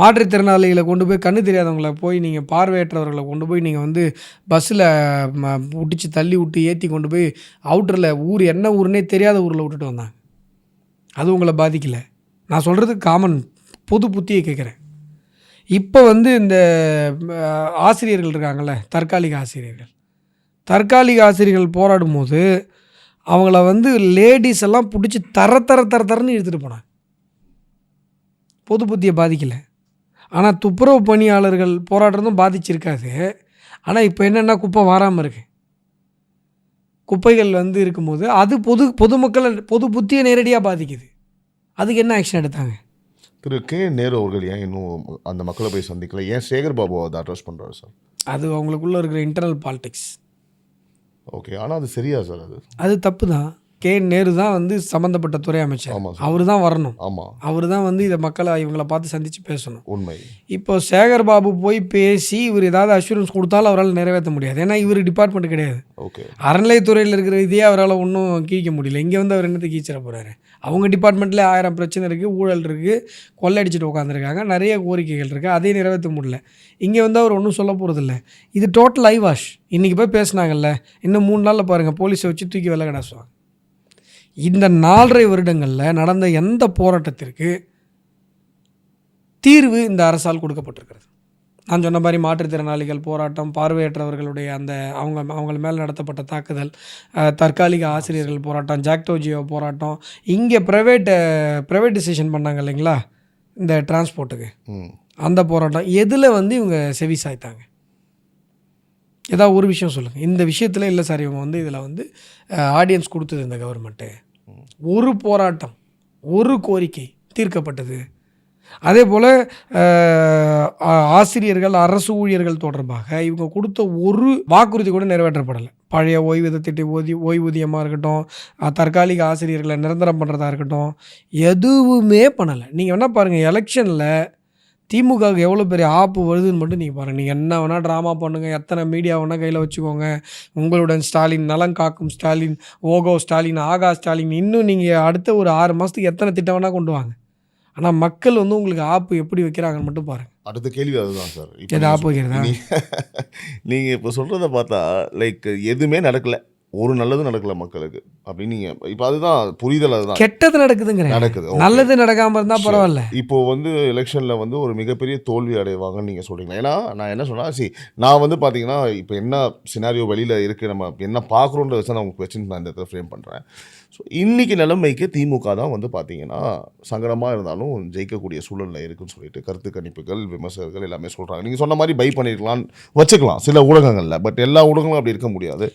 மாற்றுத்திறனாளிகளை கொண்டு போய், கண்ணு தெரியாதவங்களை போய், நீங்கள் பார்வையற்றவர்களை கொண்டு போய் நீங்கள் வந்து பஸ்ஸில் பிடிச்சி தள்ளி விட்டு ஏற்றி கொண்டு போய் அவுட்டரில் ஊர் என்ன ஊருன்னே தெரியாத ஊரில் விட்டுட்டு வந்தாங்க. அது உங்களை பாதிக்கலை. நான் சொல்கிறது காமன் பொது புத்தியை கேட்குறேன். இப்போ வந்து இந்த ஆசிரியர்கள் இருக்காங்கள்ல, தற்காலிக ஆசிரியர்கள் போராடும் போது அவங்கள வந்து லேடிஸ் எல்லாம் பிடிச்சி தரன்னு இழுத்துட்டு போனாங்க. பொது புத்தியை பாதிக்கலை. ஆனால் துப்புரவு பணியாளர்கள் போராடுறதும் பாதிச்சிருக்காது. ஆனால் இப்போ என்னென்னா குப்பை வாராமல் இருக்குது. குப்பைகள் வந்து இருக்கும்போது அது பொதுமக்களை பொது புத்தியை நேரடியாக பாதிக்குது. அதுக்கு என்ன ஆக்ஷன் எடுத்தாங்க? திரு கே நேரு அவர்கள் ஏன் இன்னும் அந்த மக்களை போய் சந்திக்கல? ஏன் சேகர் பாபு அதை அட்ரஸ் பண்ணுறாரு சார்? அது அவங்களுக்குள்ளே இருக்கிற இன்டர்னல் பாலிடிக்ஸ். ஓகே, ஆனால் அது சரியா சார்? அது தப்பு தான். கே நேரு தான் வந்து சம்மந்தப்பட்ட துறை அமைச்சர். அவர் தான் வரணும். ஆமாம், அவர் தான் வந்து இதை மக்களை இவங்களை பார்த்து சந்தித்து பேசணும். உண்மை. இப்போ சேகர் பாபு போய் பேசி இவர் ஏதாவது அஷூரன்ஸ் கொடுத்தாலும் அவரால் நிறைவேற்ற முடியாது. ஏன்னா இவர் டிபார்ட்மெண்ட் கிடையாது. ஓகே, அறநிலையத்துறையில் இருக்கிற இதே அவரால் ஒன்றும் கீழ்க்க முடியல. இங்கே வந்து அவர் என்னத்தை கீச்சிட போகிறாரு? அவங்க டிபார்ட்மெண்ட்டில் 1000 பிரச்சனை இருக்குது, ஊழல் இருக்குது, கொள்ளையடிச்சிட்டு உட்காந்துருக்காங்க, நிறைய கோரிக்கைகள் இருக்குது, அதையும் நிறைவேற்ற முடியல. இங்கே வந்து அவர் ஒன்றும் சொல்ல போகிறதில்ல. இது டோட்டல் ஐ வாஷ். இன்றைக்கி போய் பேசினாங்கல்ல, இன்னும் 3 நாளில் பாருங்கள் போலீஸை வச்சு தூக்கி வெள்ளை கடாசுவாங்க. இந்த 4.5 வருடங்களில் நடந்த எந்த போராட்டத்திற்கு தீர்வு இந்த அரசால் கொடுக்கப்பட்டிருக்கிறது? நான் சொன்ன மாதிரி மாற்றுத்திறனாளிகள் போராட்டம், பார்வையற்றவர்களுடைய அந்த அவங்க மேலே நடத்தப்பட்ட தாக்குதல், தற்காலிக ஆசிரியர்கள் போராட்டம், ஜாக்டோஜியோ போராட்டம், இங்கே ப்ரைவேட்டைசேஷன் பண்ணாங்க இல்லைங்களா இந்த டிரான்ஸ்போர்ட்டுக்கு, அந்த போராட்டம், எதில் வந்து இவங்க செவி சாய்த்தாங்க? ஏதாவது ஒரு விஷயம் சொல்லுங்கள். இந்த விஷயத்தில் இல்லை சார், இவங்க வந்து இதில் வந்து ஆடியன்ஸ் கொடுத்தது இந்த கவர்மெண்ட்டு. ஒரு போராட்டம், ஒரு கோரிக்கை தீர்க்கப்பட்டது. அதே போல் ஆசிரியர்கள், அரசு ஊழியர்கள் தொடர்பாக இவங்க கொடுத்த ஒரு வாக்குறுதி கூட நிறைவேற்றப்படலை. பழைய ஓய்வூதியமாக இருக்கட்டும், தற்காலிக ஆசிரியர்களை நிரந்தரம் பண்ணுறதா இருக்கட்டும், எதுவுமே பண்ணலை. நீங்கள் வேணால் பாருங்கள், எலெக்ஷனில் திமுகவுக்கு எவ்வளோ பெரிய ஆப்பு வருதுன்னு மட்டும் நீங்கள் பாருங்கள். நீங்கள் என்ன வேணால் ட்ராமா பண்ணுங்கள், எத்தனை மீடியா வேணால் கையில் வச்சுக்கோங்க, உங்களுடன் ஸ்டாலின், நலம் காக்கும் ஸ்டாலின், ஓகோ ஸ்டாலின், ஆகா ஸ்டாலின், இன்னும் நீங்கள் அடுத்த ஒரு 6 மாதத்துக்கு எத்தனை திட்டம் வேணால் கொண்டு வாங்க. ஆனால் மக்கள் வந்து உங்களுக்கு ஆப்பு எப்படி வைக்கிறாங்கன்னு மட்டும் பாருங்கள். அடுத்த கேள்வி அதுதான் சார். எது ஆப்பு வைக்கிறதா? நீங்கள் இப்போ சொல்கிறத பார்த்தா லைக் எதுவுமே நடக்கலை, ஒரு நல்லது நடக்கல மக்களுக்கு அப்படின்னு நீங்கள் இப்போ அதுதான் புரிதல். அதுதான் கெட்டது நடக்குது, நல்லது நடக்காமல் இருந்தால் பரவாயில்ல. இப்போ வந்து எலெக்ஷனில் வந்து ஒரு மிகப்பெரிய தோல்வி அடைவாங்கன்னு நீங்கள் சொல்கிறீங்களா? ஏன்னா நான் என்ன சொன்னால், நான் வந்து பார்த்தீங்கன்னா இப்போ என்ன சினாரியோ வெளியில் இருக்குது, நம்ம என்ன பார்க்குறோன்ற வச்சு நான் உங்களுக்கு கொஸ்டின் நான் இந்த இடத்துல ஃப்ரேம் பண்ணுறேன். ஸோ இன்றைக்கி நிலைமைக்கு திமுக தான் வந்து பார்த்தீங்கன்னா சங்கடமாக இருந்தாலும் ஜெயிக்கக்கூடிய சூழலில் இருக்குன்னு சொல்லிட்டு கருத்து கணிப்புகள், விமர்சகர்கள் எல்லாமே சொல்கிறாங்க. நீங்கள் சொன்ன மாதிரி பை பண்ணியிருக்கலான்னு வச்சுக்கலாம் சில ஊடகங்களில், பட் எல்லா ஊடகங்களும் அப்படி இருக்க முடியாது.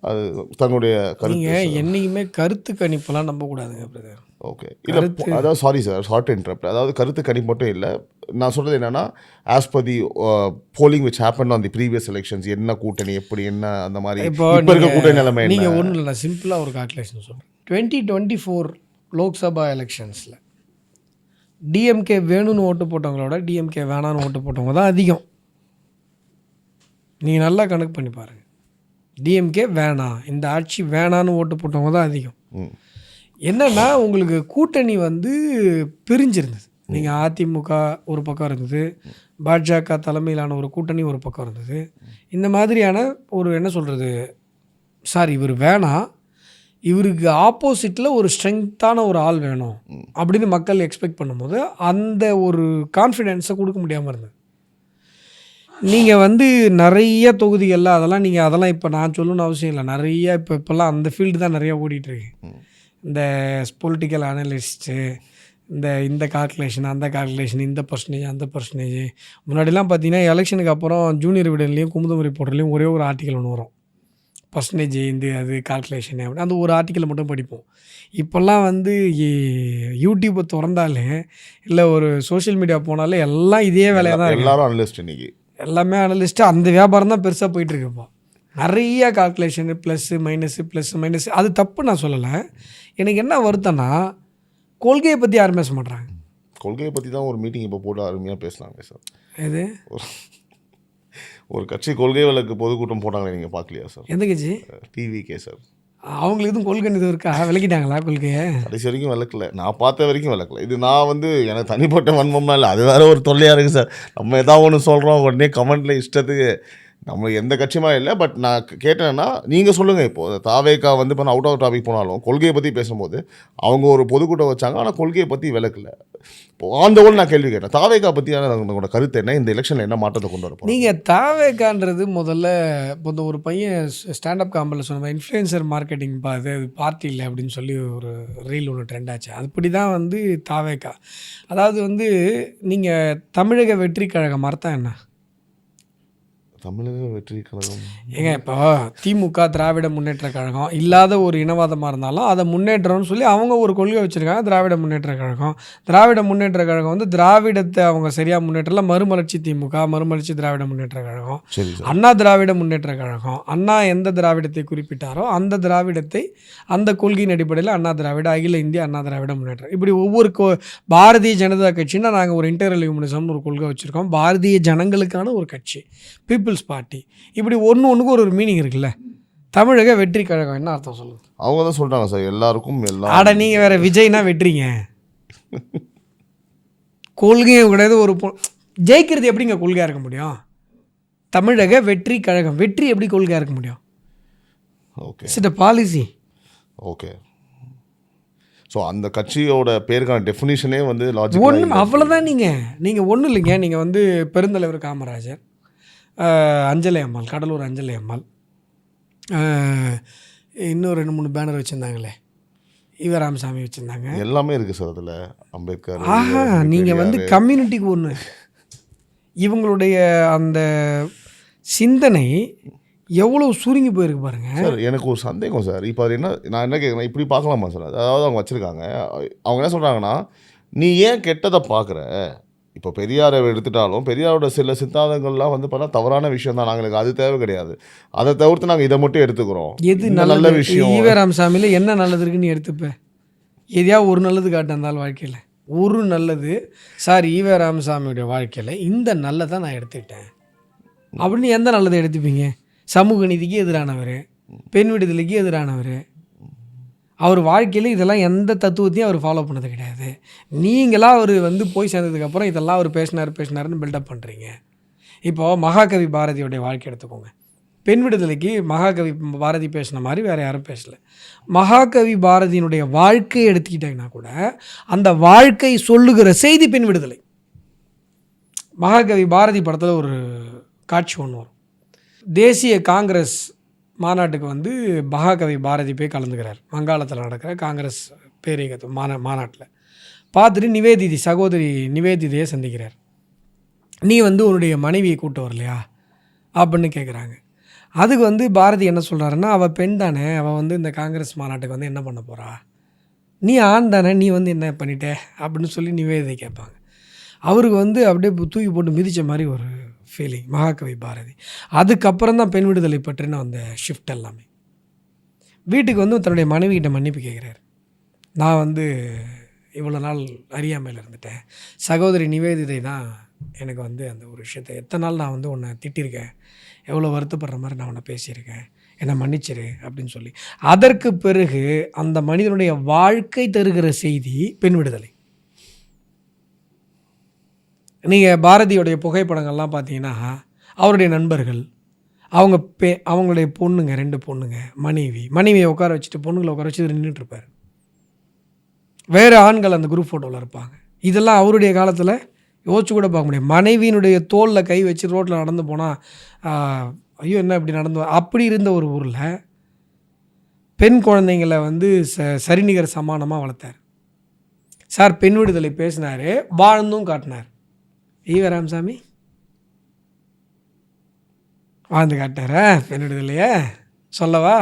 அது தன்னுடைய கருத்து. என்றைக்குமே கருத்து கணிப்பெல்லாம் நம்பக்கூடாதுங்க பிரதர். ஓகே, இல்லை அதாவது சாரி சார், ஷார்ட் இன்டரப்ட். அதாவது கருத்து கணிப்பு மட்டும் இல்லை, நான் சொல்கிறது என்னென்னா as per the polling which happen on the previous elections, என்ன கூட்டணி எப்படி என்ன அந்த மாதிரி இப்போ இருக்க கூட்டணி நிலைமை. நீங்கள் ஒன்றும் இல்லை, சிம்பிளாக ஒரு கால்குலேஷன் சொல்கிறேன். 2024 லோக்சபா எலெக்ஷன்ஸில் டிஎம்கே வேணும்னு ஓட்டு போட்டவங்களோட டிஎம்கே வேணான்னு ஓட்டு போட்டவங்க தான் அதிகம். நீங்கள் நல்லா கணக்கு பண்ணி பாருங்கள். டிஎம்கே வேணாம், இந்த ஆட்சி வேணான்னு ஓட்டு போட்டவங்க தான் அதிகம். என்னென்னா உங்களுக்கு கூட்டணி வந்து பிரிஞ்சிருந்தது. நீங்கள் அதிமுக ஒரு பக்கம் இருந்தது, பாஜக தலைமையிலான ஒரு கூட்டணி ஒரு பக்கம் இருந்தது. இந்த மாதிரியான ஒரு என்ன சொல்கிறது, சார் இவர் வேணாம், இவருக்கு ஆப்போசிட்டில் ஒரு ஸ்ட்ரென்த்தான ஒரு ஆள் வேணும் அப்படின்னு மக்கள் எக்ஸ்பெக்ட் பண்ணும்போது அந்த ஒரு கான்ஃபிடென்ஸை கொடுக்க முடியாமல் இருந்தது. நீங்கள் வந்து நிறைய தொகுதிகளில் அதெல்லாம் இப்போ நான் சொல்லணும்னு அவசியம் இல்லை. நிறைய இப்போல்லாம் அந்த ஃபீல்டு தான் நிறையா ஓடிட்டுருக்கு. இந்த பொலிட்டிக்கல் அனலிஸ்ட்டு, இந்த கால்குலேஷன், அந்த கால்குலேஷன், இந்த பர்சன்டேஜ், அந்த பர்சன்டேஜ். முன்னாடிலாம் பார்த்தீங்கன்னா எலெக்ஷனுக்கு அப்புறம் ஜூனியர் விடன்லேயும் குமுதம் ரிப்போர்ட்லேயும் ஒரே ஒரு ஆர்டிக்கல் ஒன்று வரும், பர்சன்டேஜ் அது கால்குலேஷன் அப்படின்னு. அந்த ஒரு ஆர்டிக்கலை மட்டும் படிப்போம். இப்போல்லாம் வந்து யூடியூப்பை திறந்தாலே இல்லை ஒரு சோஷியல் மீடியா போனாலே எல்லாம் இதே வேலையாக தான் இருக்குது. எல்லாரும் அனலிஸ்ட், இன்றைக்கி எல்லாமே அனலிஸ்ட்டு. அந்த வியாபாரம் தான் பெருசாக போயிட்டுருக்குப்போ. நிறைய கால்குலேஷனு, ப்ளஸ்ஸு மைனஸு. அது தப்பு நான் சொல்லலை. எனக்கு என்ன வருத்தம்னா கொள்கையை பற்றி யாரும் பேச மாட்றாங்க. கொள்கையை பற்றி தான் ஒரு மீட்டிங் இப்போ போட்டு அருமையாக பேசுனாங்க சார். இது ஒரு கட்சி கொள்கை விளக்கு பொதுக்கூட்டம் போட்டாங்களே, நீங்கள் பார்க்கலையா சார்? எந்த கட்சி? TVK sir. அவங்களுக்கு எதுவும் கொள்கை இது இருக்கா? விளக்கிட்டாங்களா கொள்கையை? கடைசி வரைக்கும் விளக்கல, நான் பார்த்த வரைக்கும் விளக்கல. இது நான் வந்து எனக்கு தனிப்பட்ட வன்மம்னா இல்லை, அது வேறு ஒரு தொல்லையாக இருக்குது சார். நம்ம எதாவது ஒன்று சொல்கிறோம், உடனே கமெண்ட்டில் இஷ்டத்துக்கு நம்ம எந்த கட்சியுமா இல்லை. பட் நான் கேட்டேன்னா நீங்கள் சொல்லுங்கள். இப்போது தாவேக்கா வந்து இப்போ நான் அவுட் ஆஃப் டாபிக் போனாலும் கொள்கையை பற்றி பேசும்போது அவங்க ஒரு பொதுக்கூட்டம் வச்சாங்க, ஆனால் கொள்கையை பற்றி விளக்கல. இப்போ ஆண்டவன் நான் கேள்வி கேட்டேன், தாவேக்கா பற்றியான உங்களோட கருத்து என்ன, இந்த எலெக்ஷனில் என்ன மாற்றத்தை கொண்டு வரப்போம்? நீங்கள் தாவேக்கான்றது முதல்ல இப்போ இந்த ஒரு பையன் ஸ்டாண்டப் காம்பில் சொன்ன இன்ஃப்ளூயன்சர் மார்க்கெட்டிங் அது பார்ட்டி இல்லை அப்படின்னு சொல்லி ஒரு ரீல் ஒன்று ட்ரெண்ட் ஆச்சு. அதுபடி தான் வந்து தாவேக்கா. அதாவது வந்து நீங்கள் தமிழக வெற்றி கழகம் அர்த்தம் என்ன? தமிழக வெற்றி கழகம் ஏங்க இப்போ திமுக திராவிட முன்னேற்ற கழகம் இல்லாத ஒரு இனவாதமாக இருந்தாலும் அதை முன்னேற்றம்னு சொல்லி அவங்க ஒரு கொள்கை வச்சுருக்காங்க, திராவிட முன்னேற்ற கழகம். திராவிட முன்னேற்ற கழகம் வந்து திராவிடத்தை அவங்க சரியாக முன்னேற்றலாம், மறுமலர்ச்சி திமுக, மறுமலர்ச்சி திராவிட முன்னேற்ற கழகம், சரி சார். அண்ணா திராவிட முன்னேற்ற கழகம். அண்ணா எந்த திராவிடத்தை குறிப்பிட்டாரோ அந்த திராவிடத்தை அந்த கொள்கையின் அடிப்படையில் அண்ணா திராவிட, அகில இந்திய அண்ணா திராவிட முன்னேற்றம். இப்படி ஒவ்வொரு பாரதிய ஜனதா கட்சின்னா நாங்கள் ஒரு இன்டர்னல் ஹியூமனிசம்னு ஒரு கொள்கை வச்சுருக்கோம், பாரதிய ஜனங்களுக்கான ஒரு கட்சி, பீப்புள்ஸ் பார்ட்டி. இப்படி ஒன்றுக்கு ஒரு மீனிங் இருக்குல்ல. தமிழக வெற்றி கழகம் என்ன அர்த்தம் சொல்லுங்க? அவங்க தான் சொல்கிறாங்க சார் எல்லாருக்கும் எல்லாம். ஆட நீங்கள் வேற விஜய்னா வெற்றிங்க, கொள்கையும் கிடையாது. ஒரு ஜெயிக்கிறது எப்படிங்க கொள்கையாக இருக்க முடியும்? தமிழக வெற்றி கழகம், வெற்றி எப்படி கொள்கையாக இருக்க முடியும்? Okay, it's a policy. Okay. So அந்த கட்சியோட பேருக்கான டெஃபினிஷனே வந்து லாஜிக் ஒன்றும் அவ்வளோதான். நீங்கள் ஒன்றும் இல்லைங்க. நீங்கள் வந்து பெருந்தலைவர் காமராஜர், அஞ்சலை அம்மாள், கடலூர் அஞ்சலை அம்மாள், இன்னும் 2-3 பேனர் வச்சுருந்தாங்களே, ஈவராமசாமி வச்சுருந்தாங்க, எல்லாமே இருக்குது சார் அதில். அம்பேத்கர். ஆஹா, நீங்கள் வந்து கம்யூனிட்டிக்கு ஒன்று. இவங்களுடைய அந்த சிந்தனை எவ்வளோ சுருங்கி போயிருக்கு பாருங்க சார். எனக்கு ஒரு சந்தேகம் சார். இப்போ அது என்ன, நான் என்ன கேட்குறேன், இப்படி பார்க்கலாமா சார்? அதாவது அவங்க வச்சுருக்காங்க, அவங்க என்ன சொல்கிறாங்கன்னா, நீ ஏன் கெட்டதை பார்க்குற? இப்போ பெரியாரை எடுத்துட்டாலும் பெரியாரோட சில சித்தாந்தங்கள்லாம் வந்து பார்த்தா தவறான விஷயம் தான், நாங்களுக்கு அது தேவை கிடையாது, அதை தவிர்த்து நாங்கள் இதை மட்டும் எடுத்துக்கிறோம். எது நல்ல விஷயம்? ஈவராமசாமியில் என்ன நல்லது இருக்குன்னு எடுத்துப்பேன். எதையா ஒரு நல்லது காட்ட இருந்தாலும் வாழ்க்கையில் ஒரு நல்லது சார், ஈவராமசாமியுடைய வாழ்க்கையில் இந்த நல்லதை நான் எடுத்துக்கிட்டேன் அப்படின்னு எந்த நல்லதை எடுத்துப்பீங்க? சமூக நீதிக்கு எதிரானவர், பெண் விடுதலைக்கு எதிரானவர். அவர் வாழ்க்கையில் இதெல்லாம் எந்த தத்துவத்தையும் அவர் ஃபாலோ பண்ணது கிடையாது. நீங்களாக அவர் வந்து போய் சேர்ந்ததுக்கப்புறம் இதெல்லாம் அவர் பேசினாருன்னு பில்டப் பண்ணுறீங்க. இப்போது மகாகவி பாரதியோடைய வாழ்க்கை எடுத்துக்கோங்க. பெண் விடுதலைக்கு மகாகவி பாரதி பேசின மாதிரி வேறு யாரும் பேசலை. மகாகவி பாரதியினுடைய வாழ்க்கையை எடுத்துக்கிட்டாங்கன்னா கூட அந்த வாழ்க்கை சொல்லுகிற செய்தி பெண் விடுதலை. மகாகவி பாரதி படத்தில் ஒரு காட்சி ஒன்று வரும். தேசிய காங்கிரஸ் மாநாட்டுக்கு வந்து மகாகவி பாரதி போய் கலந்துக்கிறார். வங்காளத்தில் நடக்கிற காங்கிரஸ் பேரியக்கத்து மாநாட்டில் பார்த்துட்டு சகோதரி நிவேதிதையை சந்திக்கிறார். நீ வந்து உன்னுடைய மனைவியை கூப்பிட்டு வரலையா அப்படின்னு கேட்குறாங்க. அதுக்கு வந்து பாரதி என்ன சொல்கிறாருன்னா, அவள் பெண் தானே, அவள் வந்து இந்த காங்கிரஸ் மாநாட்டுக்கு வந்து என்ன பண்ண போகிறா, நீ ஆண் தானே, நீ வந்து என்ன பண்ணிட்ட அப்படின்னு சொல்லி நிவேதிதை கேட்பாங்க. அவருக்கு வந்து அப்படியே தூக்கி போட்டு மிதித்த மாதிரி ஒரு ஃபீலிங் மகாகவி பாரதி. அதுக்கப்புறம் தான் பெண் விடுதலை பற்றின அந்த ஷிஃப்ட் எல்லாமே. வீட்டுக்கு வந்து தன்னுடைய மனைவிகிட்ட மன்னிப்பு கேட்குறாரு. நான் வந்து இவ்வளோ நாள் அறியாமையில் இருந்துட்டேன், சகோதரி நிவேதிதை தான் எனக்கு வந்து அந்த ஒரு விஷயத்தை, எத்தனை நாள் நான் வந்து உன்னை திட்டிருக்கேன், எவ்வளோ வருத்தப்படுற மாதிரி நான் உன்னை பேசியிருக்கேன், என்னை மன்னிச்சிரு அப்படின்னு சொல்லி. அதற்கு பிறகு அந்த மனிதனுடைய வாழ்க்கை தருகிற செய்தி பெண் விடுதலை. நீங்கள் பாரதியோடைய புகைப்படங்கள்லாம் பார்த்தீங்கன்னா அவருடைய நண்பர்கள், அவங்களுடைய பொண்ணுங்க, 2 பொண்ணுங்க, மனைவியை உட்கார வச்சுட்டு பொண்ணுங்களை உட்கார வச்சு நின்றுட்டுருப்பார். வேறு ஆண்கள் அந்த குரூப் ஃபோட்டோவில் இருப்பாங்க. இதெல்லாம் அவருடைய காலத்தில் யோசிச்சு கூட பார்க்க முடியும். மனைவியினுடைய தோளில் கை வச்சு ரோட்டில் நடந்து போனால் ஐயோ என்ன இப்படி நடந்து, அப்படி இருந்த ஒரு ஊரில் பெண் குழந்தைங்களை வந்து சரிநிகர் சமானமாக வளர்த்தார் சார். பெண் விடுதலை பேசினார், வாழ்ந்தும் காட்டினார். ஈவராமசாமி வாழ்ந்து காட்டாரா பெண் விடுதலையே? சொல்லவா?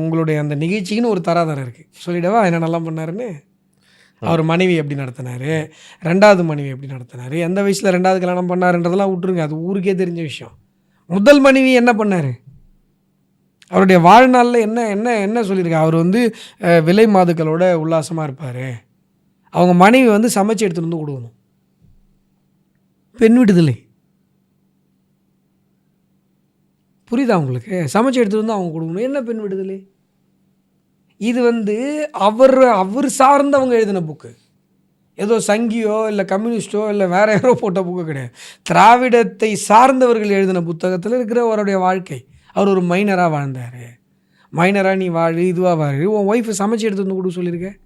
உங்களுடைய அந்த நிகழ்ச்சிக்குன்னு ஒரு தராதரம் இருக்குது, சொல்லிடவா என்ன நல்லா பண்ணாருன்னு? அவர் மனைவி எப்படி நடத்தினார், 2வது மனைவி எப்படி நடத்தினார், எந்த வயசில் 2வது கல்யாணம் பண்ணாருன்றதெல்லாம் விட்டுருங்க, அது ஊருக்கே தெரிஞ்ச விஷயம். முதல் மனைவி என்ன பண்ணார், அவருடைய வாழ்நாளில் என்ன என்ன என்ன சொல்லியிருக்காரு. அவர் வந்து விலை மாதுக்களோட உல்லாசமாக இருப்பார், அவங்க மனைவி வந்து சமைச்சு எடுத்துகிட்டு வந்து கொடுக்கணும். பெண் விடுதலை புரியுதா உங்களுக்கு? சமைச்சு எடுத்துகிட்டு வந்து அவங்க கொடுக்கணும், என்ன பெண் விடுதலை? இது வந்து அவர் சார்ந்தவங்க எழுதின புக்கு. ஏதோ சங்கியோ இல்லை கம்யூனிஸ்டோ இல்லை வேற யாரோ போட்ட புக்கு கிடையாது. திராவிடத்தை சார்ந்தவர்கள் எழுதின புத்தகத்தில் இருக்கிற அவருடைய வாழ்க்கை. அவர் ஒரு மைனராக வாழ்ந்தார். மைனராக நீ வாழு, இதுவாக வாழு. உன் ஒய்ஃபை சமைச்சு எடுத்து வந்து கூட சொல்லியிருக்கேன்.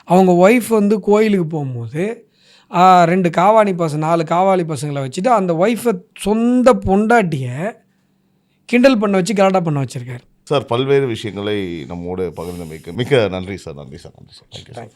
அவங்க ஒய்ஃப் வந்து கோயிலுக்கு போகும்போது 2 காவாணி பசங்க 4 காவாலி பசங்களை வச்சுட்டு அந்த ஒய்ஃபை சொந்த பொண்டாட்டியை கிண்டல் பண்ண வச்சு கலாட்டா பண்ண வச்சுருக்காரு. சார், பல்வேறு விஷயங்களை நம்மோடு பகிர்ந்தமைக்கு மிக்க நன்றி சார். நன்றி சார். Thank you sir.